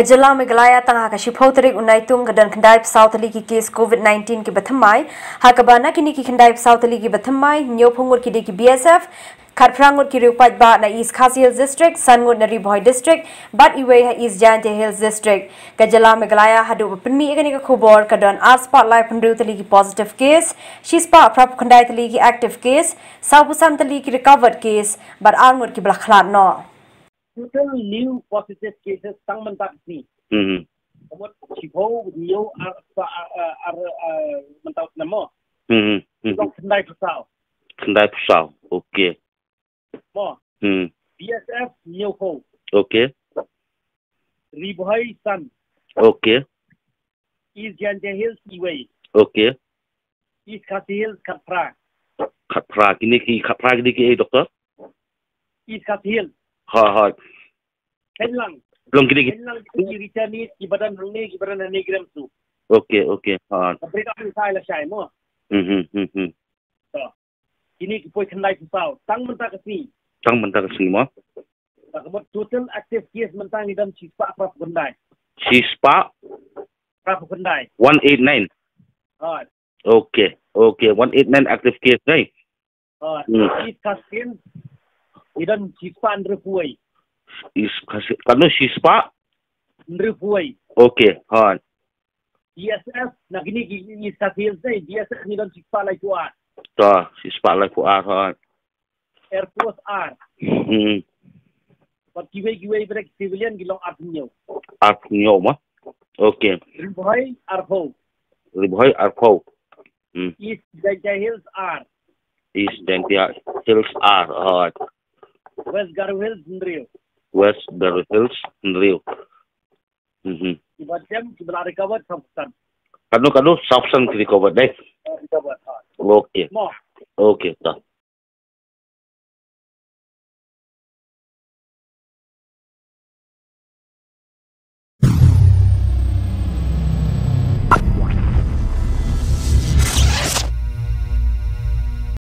Jylla Meghalaya tengah ka shipau tarik unaitung kedan kendai pesau tali ki kes COVID-19 ki bathamai hakabana kini ki kendai pesau tali ki bathamai nyo phungur ki de ki BSF Khatprangut ki rupat ba na East Khasi Hills District Sangut na Riboy District but iwe ha East Jante Hills District Jylla Meghalaya hadu penmi ekani ka khobor kedan aspa live pendru tali ki positive case shispa prap kendai tali ki active case sabusan tali ki recovered case but angut ki blaklat no total new positive cases tang mentak ni. Kemudian Cibo new mentak nama. Kendai pesau. Kendai pesau. Okay. Mo. BSF new ho. Okay. Riboy San. Okay. East Jante Hills Iway. Okay. East Khasi Hills Khatpra. Khatpra kini ki doktor? East Khasi Hills. Ha. Kenlang. Belum gini. Kenlang kiri ni kibaran ni gram tu. Okay. Ha. Mereka saya lah saya mo. So, ini kipoi kendai pesau. Tang mentak kesini. Tang mentak kesini mo. Kemudian total active case mentang di dalam sispa berapa kendai? Sispa. Berapa kendai? 189. Ha. Okay. 189 active case ni. Ha. East Khasi di dalam sispa nrepuai. Kalau sispa nrepuai. Okay. Ha. BSF nak gini East Khasi Hills ni BSF ni dalam sispa lagi kuat. Dah sispa lagi kuat ha. Air Force R. But kiwai berek civilian gilong artnyo. Artnyo mah. Okay. Riboy Arpo. East Jante Hills R. East Jante Hills R. Ha. West Garu Hills Nrio. West Garu Hills Nrio. Ibadah sebelah recover sampan. Kanu sampan recover deh. Recover. Okay. Mo. Okay, dah.